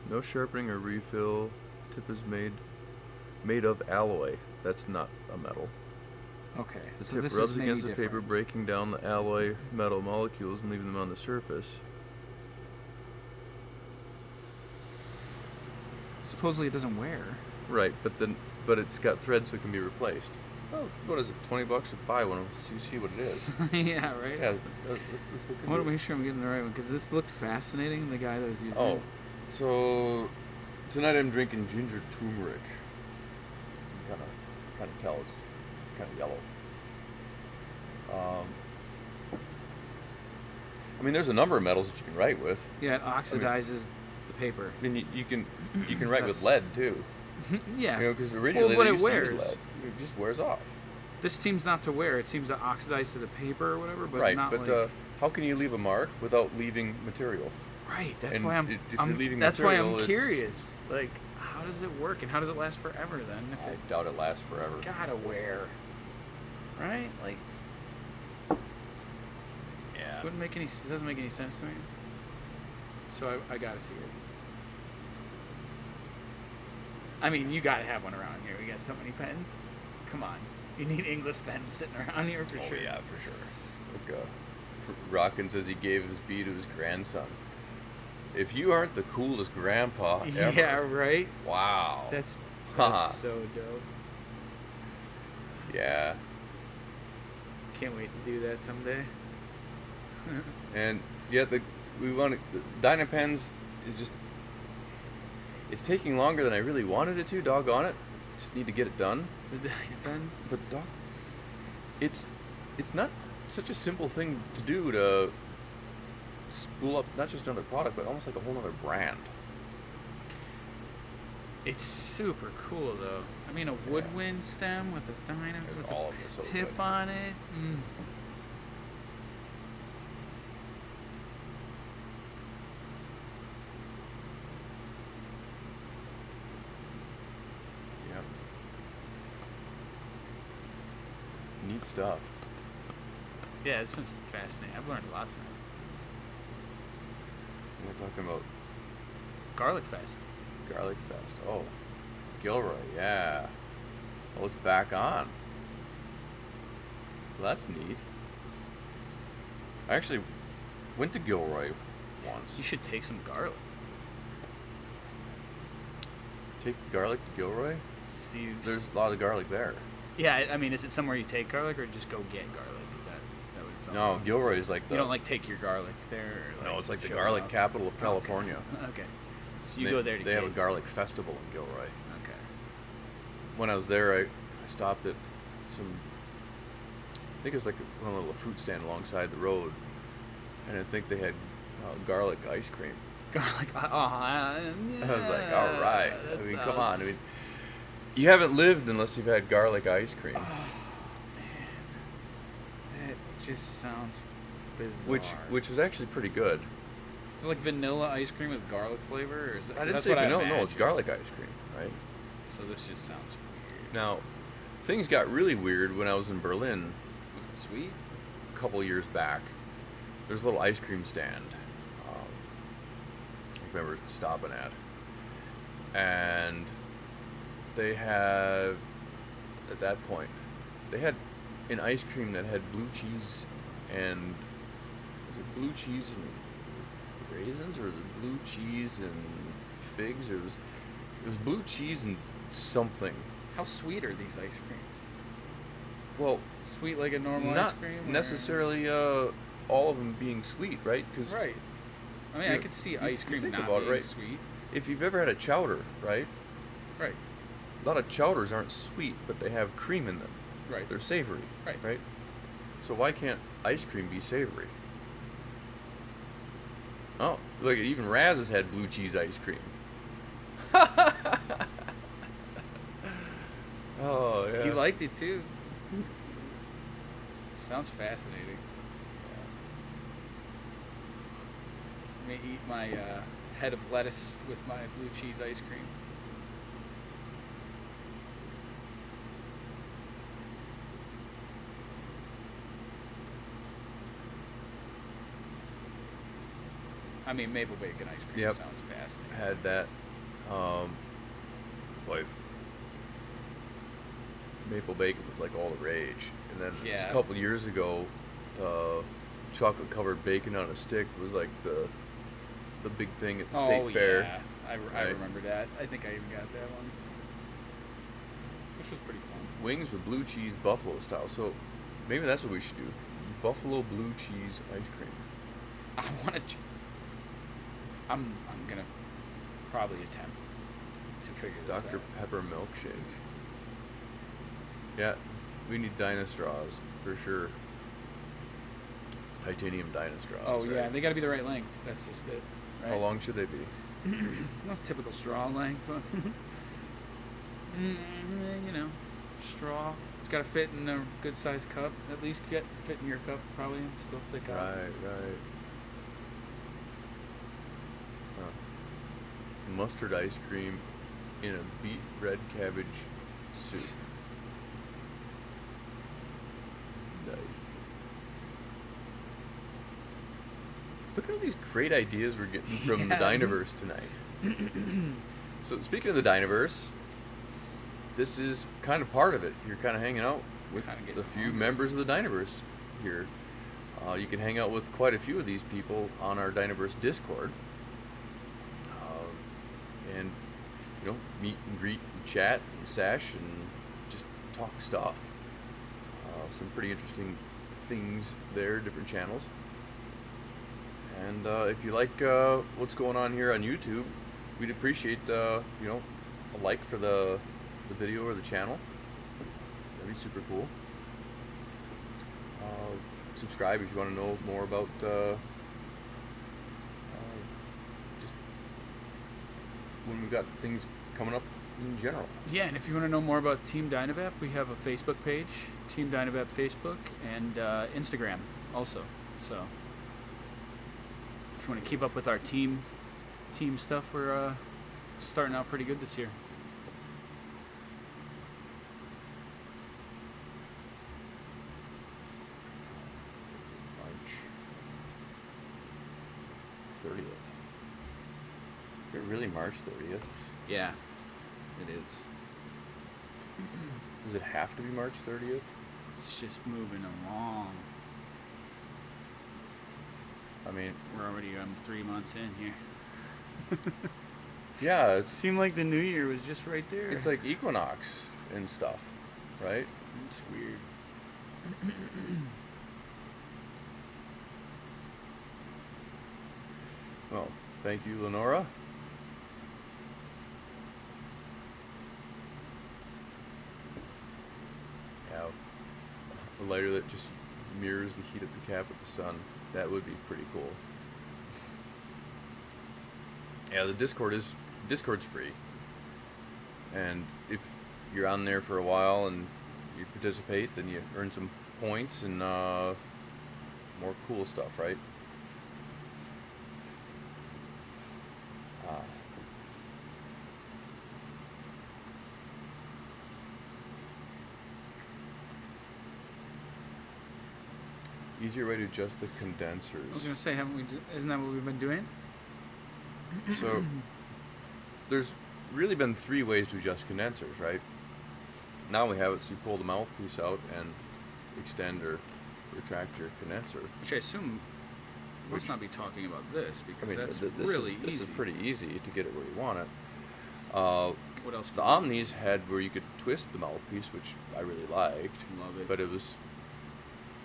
No sharpening or refill. Tip is made of alloy. That's not a metal. Okay, The so tip this rubs is maybe against the different. paper, breaking down the alloy metal molecules and leaving them on the surface. Supposedly it doesn't wear. Right, but it's got thread so it can be replaced. Oh, what is it? $20 to buy one. See what it is. Yeah, right. Yeah, let's look I want into to make sure I'm getting the right one because this looked fascinating. The guy that was using Oh, it. so tonight I'm drinking ginger turmeric. Kind of tell it's kind of yellow. I mean, there's a number of metals that you can write with. Yeah, it oxidizes the paper. I mean, you can write with lead too. Yeah. Because originally but they it used to use wears. lead. It just wears off. This seems not to wear. It seems to oxidize to the paper or whatever, but Right, not but like. how can you leave a mark without leaving material? Right. That's and why if you're leaving That's why I'm material, it's- curious. Like, how does it work, and how does it last forever then? If I it doubt it lasts forever. gotta wear. Right? Like. Yeah. It doesn't make any sense to me. So I gotta see it. I mean, you gotta have one around here. We got so many pens. Come on. You need English pens sitting around here for sure. Oh yeah, for sure. Look, Rockin says he gave his bee to his grandson. If you aren't the coolest grandpa ever. Yeah, right? Wow. That's Haha. so dope. Yeah. Can't wait to do that someday. And yeah, the Dynapens is just, it's taking longer than I really wanted it to. Doggone it. Just need to get it done. The Dynapens? But it's not such a simple thing to do to spool up not just another product, but almost like a whole other brand. It's super cool though. I mean, a woodwind stem with a Dynapens with all a of it so tip good. on it. Good stuff. Yeah, it's been fascinating. I've learned lots, man. We're talking about Garlic Fest. Garlic Fest. Oh, Gilroy, yeah. Oh, it's back on. Well, that's neat. I actually went to Gilroy once. You should take some garlic. Take garlic to Gilroy? See, There's a lot of garlic there. yeah, I mean, is it somewhere you take garlic or just go get garlic? Is that what it's all No, about? Gilroy is like the... You don't like take your garlic there? Or, No, it's like the show garlic up? capital of California. Okay. So you go there to They get... have a garlic festival in Gilroy. Okay. When I was there, I stopped at some... I think it was like one little fruit stand alongside the road. And I think they had garlic ice cream. Garlic. I was like, all right. I That mean, come on. I sounds- mean, you haven't lived unless you've had garlic ice cream. Oh, man. That just sounds bizarre. Which was actually pretty good. Is it like vanilla ice cream with garlic flavor? Or is it, I didn't that's say what vanilla. I No, it's imagined. garlic ice cream, right? So this just sounds weird. Now, things got really weird when I was in Berlin Was it sweet? a couple years back. There's a little ice cream stand. I remember stopping at, and they had, at that point, they had an ice cream that had blue cheese and, was it blue cheese and raisins, or was it blue cheese and figs, or it was blue cheese and something. How sweet are these ice creams? Well, Sweet like a normal not ice cream? or- necessarily all of them being sweet, right? 'Cause Right. I mean, I could see ice cream think not about it, being right? sweet. if you've ever had a chowder, right? Right. A lot of chowders aren't sweet, but they have cream in them. Right. They're savory. Right. Right? So why can't ice cream be savory? Oh, look, even Raz has had blue cheese ice cream. Oh, yeah. He liked it too. Sounds fascinating. I may eat my head of lettuce with my blue cheese ice cream. I mean, maple bacon ice cream Yep. sounds fascinating. Had that. Boy, maple bacon was like all the rage. And then Yeah. a couple years ago, the chocolate covered bacon on a stick was like the big thing at the state fair. Yeah. I Right. remember that. I think I even got that once. Which was pretty fun. Wings with blue cheese buffalo style. So maybe that's what we should do. Buffalo blue cheese ice cream. I want to. I'm gonna probably attempt to figure this Dr. out. Pepper milkshake. Yeah, we need Dino straws for sure. Titanium Dino straws. Oh yeah, right? they got to be the right length. That's just it. Right? How long should they be? That's typical straw length. You know, straw. It's got to fit in a good sized cup. At least fit in your cup, probably, and still stick out. Right. Huh. Mustard ice cream in a beet red cabbage soup. Nice. Look at all these great ideas we're getting from the Yeah. Dinoverse tonight. So speaking of the Dinoverse, this is kind of part of it. You're kind of hanging out with Kinda getting a few hungry. members of the Dinoverse here. You can hang out with quite a few of these people on our Dinoverse Discord. And, you know, meet and greet and chat and sash and just talk stuff. Some pretty interesting things there, different channels. And if you like what's going on here on YouTube, we'd appreciate, you know, a like for the video or the channel. That'd be super cool. Subscribe if you want to know more about just when we've got things coming up in general. Yeah, and if you want to know more about Team Dynavap, we have a Facebook page, Team Dynavap Facebook, and Instagram also. So if you want to keep up with our team stuff, we're starting out pretty good this year. really March 30th? Yeah, it is. Does it have to be March 30th? It's just moving along. I mean, We're already 3 months in here. yeah, It seemed like the new year was just right there. it's like equinox and stuff, right? It's weird. Well, thank you, Lenora. Yeah, a lighter that just mirrors the heat of the cap of the sun. That would be pretty cool. Yeah, the Discord's free, and if you're on there for a while and you participate, then you earn some points and more cool stuff, right? Easier way to adjust the condensers. I was gonna say, isn't that what we've been doing? So, there's really been 3 ways to adjust condensers, right? Now we have it so you pull the mouthpiece out and extend or retract your condenser. Which I assume must not be talking about this, because that's this really easy. This is pretty easy to get it where you want it. What else? The Omnis had where you could twist the mouthpiece, which I really liked. Love it. But it was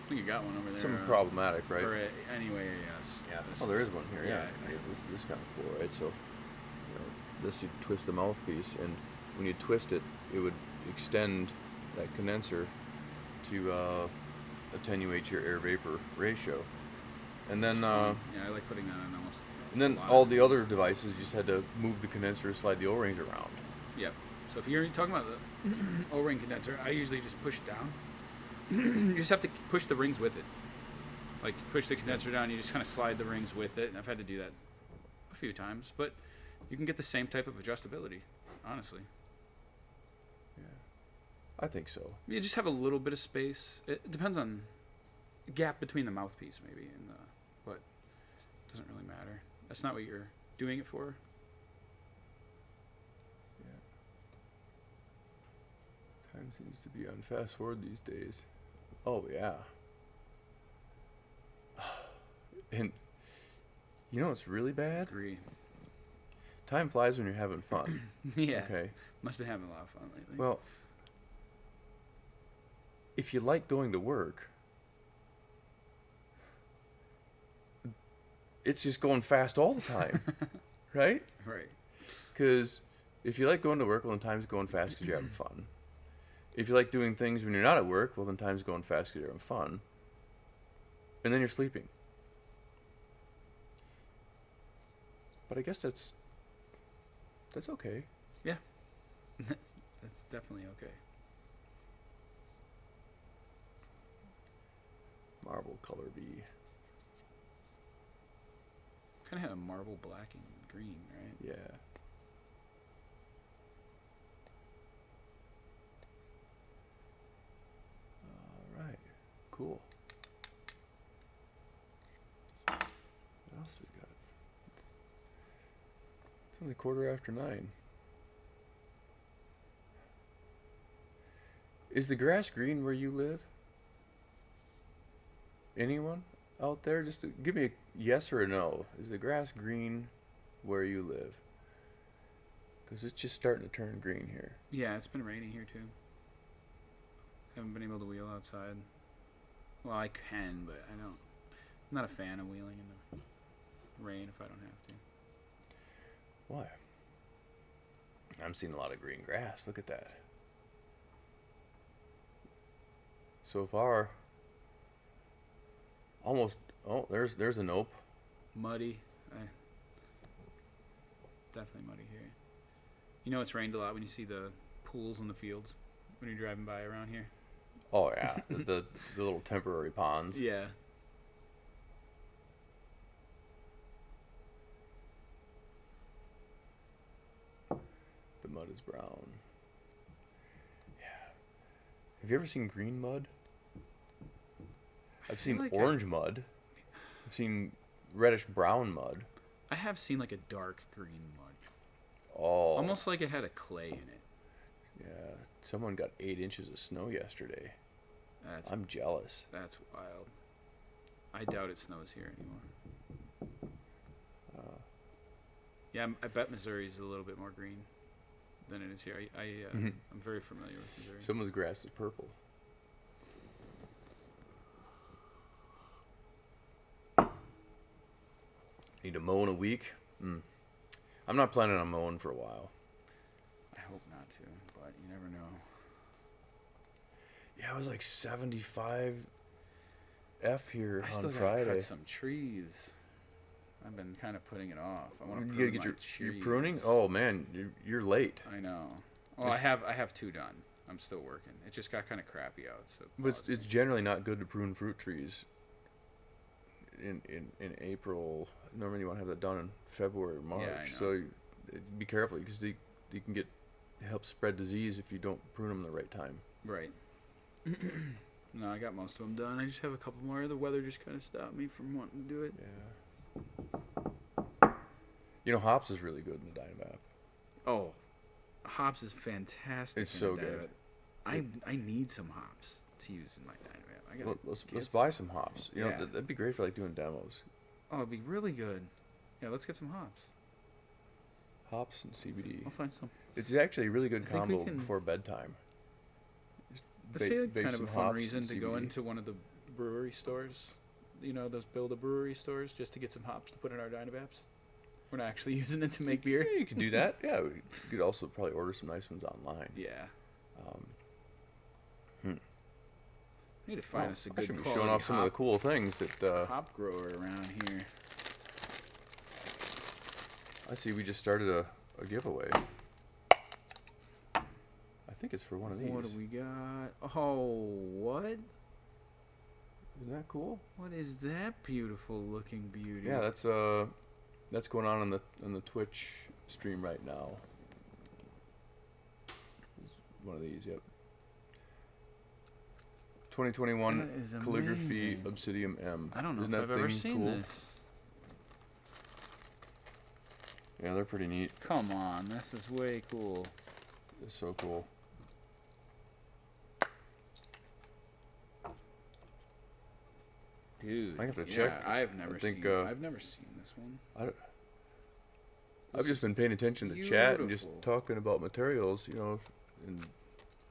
I think you got one over there. some problematic, right? Or anyway, yes. Yeah. Oh, there is one here. Yeah. Yeah. This is kind of cool, right? So, this you twist the mouthpiece, and when you twist it, it would extend that condenser to attenuate your air vapor ratio. And then, yeah, I like putting that in almost. And then all the other devices, you just had to move the condenser, slide the O-rings around. Yep. So if you're talking about the O-ring condenser, I usually just push it down. You just have to push the rings with it. Like, you push the condenser down, you just kind of slide the rings with it. And I've had to do that a few times, but you can get the same type of adjustability, honestly. Yeah, I think so. You just have a little bit of space. It depends on the gap between the mouthpiece, maybe, and but it doesn't really matter. That's not what you're doing it for. Yeah. Time seems to be on fast forward these days. Oh yeah. And you know what's really bad? Agree. Time flies when you're having fun. Yeah. Okay. Must have been having a lot of fun lately. Well, if you like going to work, it's just going fast all the time, right? Right. Because if you like going to work, well, then time's going fast because you're having fun. If you like doing things when you're not at work, well, then time's going fast because you're having fun. And then you're sleeping. But I guess that's okay. Yeah. That's definitely okay. Marble color B. Kind of had a marble black and green, right? Yeah. All right. Cool. What else do we got? It's only 9:15. Is the grass green where you live? Anyone out there? Just to give me a yes or a no. Is the grass green where you live? Because it's just starting to turn green here. Yeah, it's been raining here too. Haven't been able to wheel outside. Well, I can, but I don't. I'm not a fan of wheeling in the rain if I don't have to. Why? I'm seeing a lot of green grass. Look at that. So far, almost. Oh, there's a nope. Muddy. Definitely muddy here. You know it's rained a lot when you see the pools in the fields when you're driving by around here. Oh yeah, the little temporary ponds. Yeah. The mud is brown. Yeah. Have you ever seen green mud? I've seen like orange mud. I've seen reddish brown mud. I have seen like a dark green mud. all. Almost like it had a clay in it. Yeah, someone got 8 inches of snow yesterday. I'm jealous. That's wild. I doubt it snows here anymore. Yeah, I bet Missouri's a little bit more green than it is here. I'm very familiar with Missouri. Someone's grass is purple. Need to mow in a week? I'm not planning on mowing for a while. I hope not to, but you never know. Yeah, it was like 75 F here I on still Friday. gotta cut some trees. I've been kind of putting it off. I want to You gotta prune get my your trees. pruning? Oh man, you're late. I know. Well, I have 2 done. I'm still working. It just got kind of crappy out. So But it's generally not good to prune fruit trees in April. Normally you want to have that done in February or March. Yeah, I know. So be careful because they can help spread disease if you don't prune them the right time. Right. No, I got most of them done. I just have a couple more. The weather just kind of stopped me from wanting to do it. Yeah. You know, hops is really good in the Dynamap. Oh, hops is fantastic. It's so good. I need some hops to use in my Dynamap. I gotta let's buy some hops. You know, Yeah. that'd be great for like doing demos. Oh, it'd be really good. Yeah, let's get some hops. Hops and CBD. I'll find some. It's actually a really good I think we combo can- before bedtime. I feel like Bake kind of some a fun hops reason and to go CBD. into one of the brewery stores. You know, those build-a-brewery stores, just to get some hops to put in our Dynavaps. We're not actually using it to make beer. Yeah, you could do that. Yeah, you could also probably order some nice ones online. Yeah. I need to Well, find us a I good should be quality showing off some of the cool things that hop grower around here. I see. We just started a giveaway. I think it's for one of these. What do we got? Oh, what? Isn't that cool? What is that beautiful looking beauty? Yeah, that's going on in the Twitch stream right now. One of these, yep. 2021 That is calligraphy amazing. Obsidian M. I don't know Isn't if that I've ever thing seen cool? this. Yeah, they're pretty neat. Come on, this is way cool. It's so cool. Dude, I have to yeah, check. I've never think, seen. I've never seen this one. I've just been paying attention to chat and just talking about materials, you know, and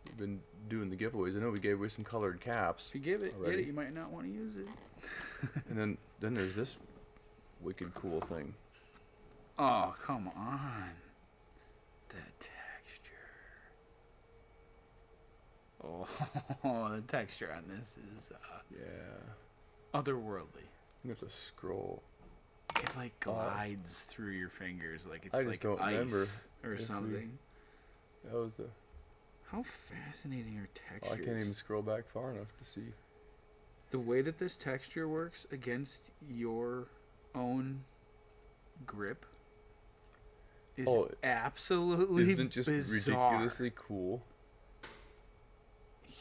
we've been doing the giveaways. I know we gave away some colored caps. If you get already. it, you might not want to use it. And then there's this wicked cool thing. Oh, come on. The texture. Oh, the texture on this is Yeah. otherworldly. You have to scroll. It like glides through your fingers like it's I just like don't ice remember or if we- something. That was the. How fascinating are Oh, textures? I can't even scroll back far enough to see. The way that this texture works against your own grip is absolutely Isn't it just bizarre. ridiculously cool?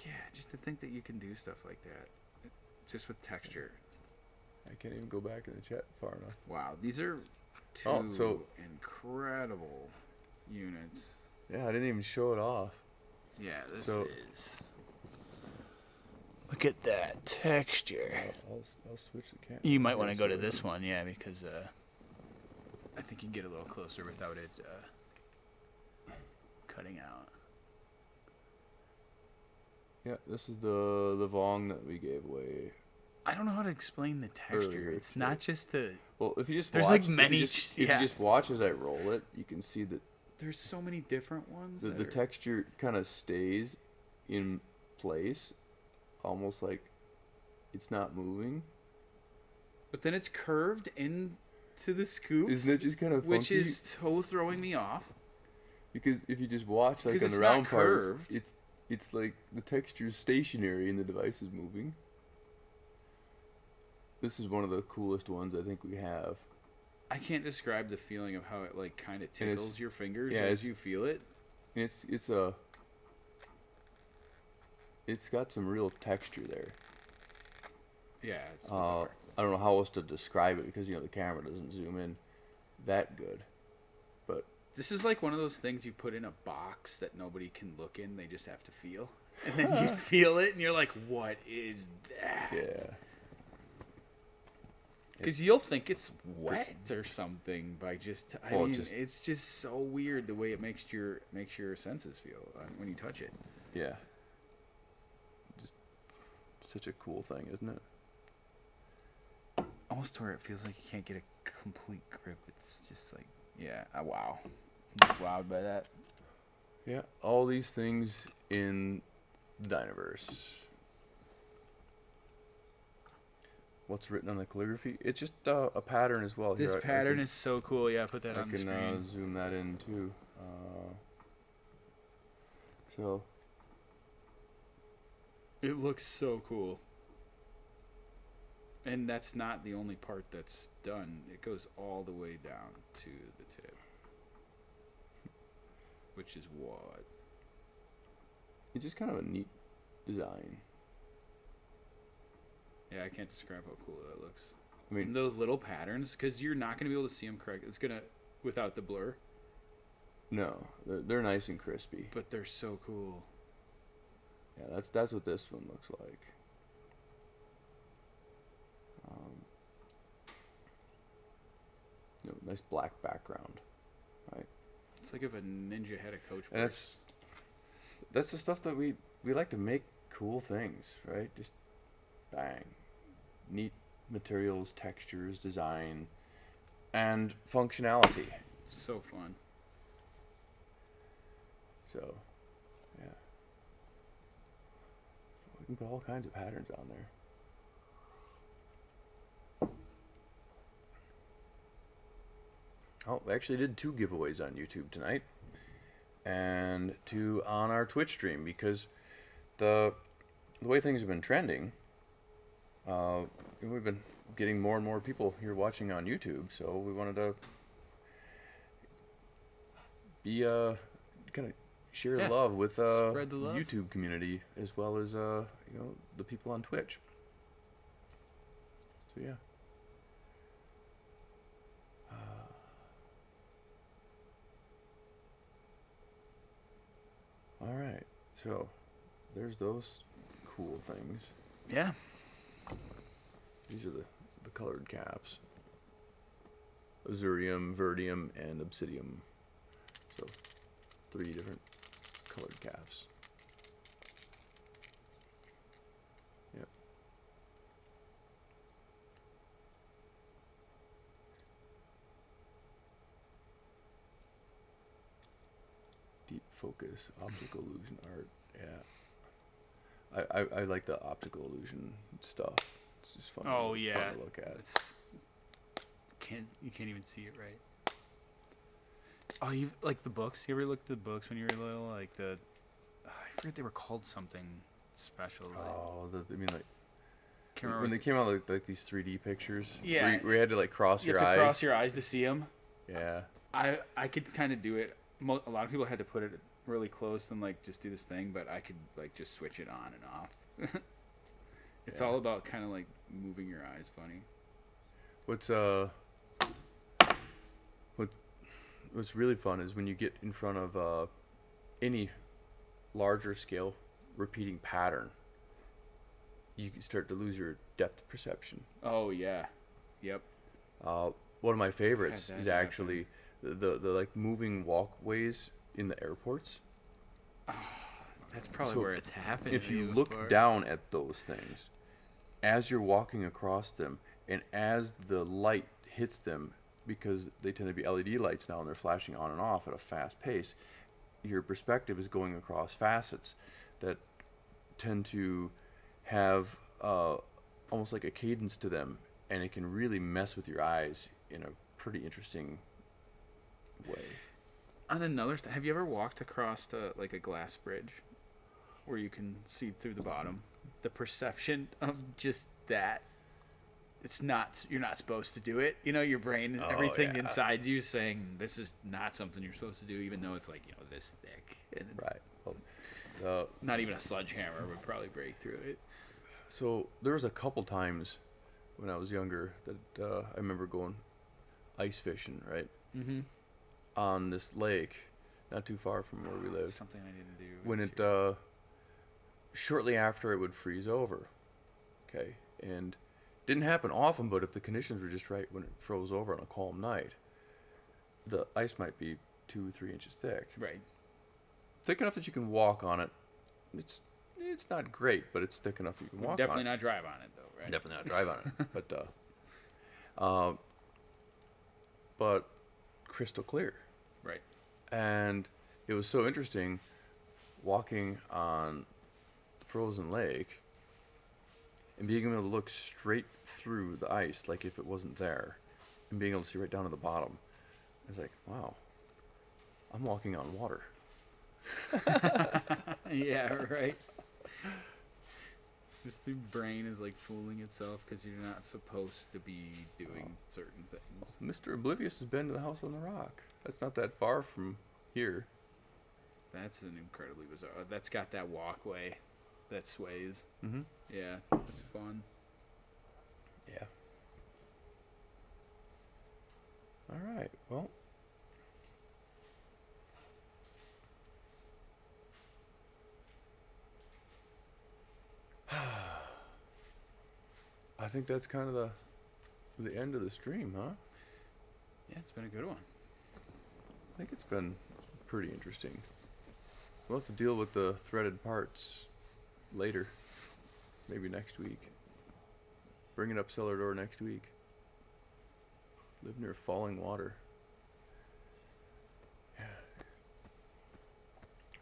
Yeah, just to think that you can do stuff like that, just with texture. I can't even go back in the chat far enough. Wow, these are two incredible units. Yeah, I didn't even show it off. Yeah, this So- is. Look at that texture. I'll switch the camera. You might want to go to this one, yeah, because I think you can get a little closer without it cutting out. Yeah, this is the Vong that we gave away. I don't know how to explain the texture. Earlier It's today. not just the. Well, if you just There's, watch, like, if you many just- ch- if yeah. you just watch as I roll it, you can see that There's so many different ones. the that are- texture kind of stays in place, almost like it's not moving. But then it's curved into the scoops. Isn't it just kind of funky? Which is so throwing me off. Because if you just watch like 'Cause on it's the not round parts, curved. it's like the texture is stationary and the device is moving. This is one of the coolest ones I think we have. I can't describe the feeling of how it like kind of And it's- tickles your fingers yeah, as it's- you feel it. And it's got some real texture there. Yeah, it's bizarre. I don't know how else to describe it because the camera doesn't zoom in that good, but This is like one of those things you put in a box that nobody can look in. They just have to feel. And then you feel it, and you're like, what is that? Yeah. Because you'll think it's wet or something by just... I mean, it's just so weird the way it makes your senses feel when you touch it. Yeah. Just such a cool thing, isn't it? Almost to where it feels like you can't get a complete grip. It's just like, yeah, wow. I'm just wowed by that. Yeah, all these things in the Dinoverse. What's written on the calligraphy? It's just a pattern as well. This pattern is so cool. Yeah, put that on the screen. I can zoom that in too. So it looks so cool. And that's not the only part that's done. It goes all the way down to the tip. Which is what? It's just kind of a neat design. Yeah, I can't describe how cool that looks. I mean, and those little patterns, because you're not going to be able to see them correct. It's going to, without the blur. No, they're nice and crispy. But they're so cool. Yeah, that's what this one looks like. Nice black background, right? It's like if a ninja had a coach. And that's the stuff that we like to make cool things, right? Just bang, neat materials, textures, design, and functionality. So fun. So, yeah, we can put all kinds of patterns on there. Oh, we actually did 2 giveaways on YouTube tonight, and 2 on our Twitch stream, because the way things have been trending, we've been getting more and more people here watching on YouTube, so we wanted to be kind of share love with spread the love. YouTube community as well as the people on Twitch. So yeah. All right, so there's those cool things. Yeah. These are the colored caps. Iridium, Verdium, and Obsidium. So 3 different colored caps. Yep. Deep focus, optical illusion art. Yeah. I like the optical illusion stuff. It's just fun. Oh yeah. Fun to look at. You can't even see it right. Oh, you like the books? You ever looked at the books when you were little? Like I forget they were called something special. I mean, like, can't remember when they came out like these 3D pictures. Yeah. Where you had to like cross your eyes. You have to cross your eyes to see them. Yeah. I could kind of do it. A lot of people had to put it really close and like just do this thing, but I could like just switch it on and off. It's all about kind of like moving your eyes funny. What's really fun is when you get in front of any larger scale repeating pattern, you can start to lose your depth perception. Oh yeah, yep. One of my favorites is actually the like moving walkways in the airports. Oh, that's probably where it's happening. If you look down at those things, as you're walking across them, and as the light hits them, because they tend to be LED lights now and they're flashing on and off at a fast pace, your perspective is going across facets that tend to have almost like a cadence to them, and it can really mess with your eyes in a pretty interesting way. On another, have you ever walked across like a glass bridge where you can see through the bottom? The perception of just that. You're not supposed to do it. You know, your brain, everything inside you saying this is not something you're supposed to do, even though it's like, this thick. And it's right. Well, not even a sledgehammer would probably break through it. So there was a couple times when I was younger that I remember going ice fishing, right? Mm-hmm. on this lake, not too far from where we live. Something I didn't do. When it shortly after it would freeze over. Okay, and didn't happen often, but if the conditions were just right when it froze over on a calm night, the ice might be 2-3 inches thick. Right. Thick enough that you can walk on it. It's not great, but it's thick enough that you can walk Definitely on it. not drive on it, though, right? Definitely not drive on it. But crystal clear. Right. And it was so interesting walking on the frozen lake and being able to look straight through the ice like if it wasn't there and being able to see right down to the bottom. I was like, wow, I'm walking on water. Yeah, right. Just the brain is like fooling itself because you're not supposed to be doing certain things. Mr. Oblivious has been to the House on the Rock. That's not that far from here. That's an incredibly bizarre. That's got that walkway that sways. Mm-hmm. Yeah, that's fun. Yeah. All right. Well. I think that's kind of the end of the stream, huh? Yeah, it's been a good one. I think it's been pretty interesting. We'll have to deal with the threaded parts later. Maybe next week. Bring it up cellar door next week. Live near falling water. Yeah.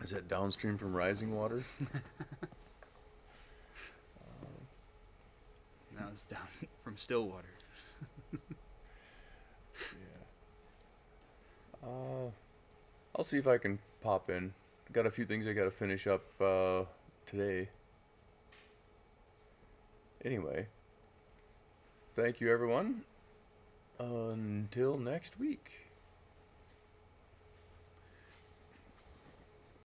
Is that downstream from rising water? Now it's down from Stillwater. Yeah. I'll see if I can pop in. Got a few things I got to finish up today. Anyway, thank you everyone. Until next week.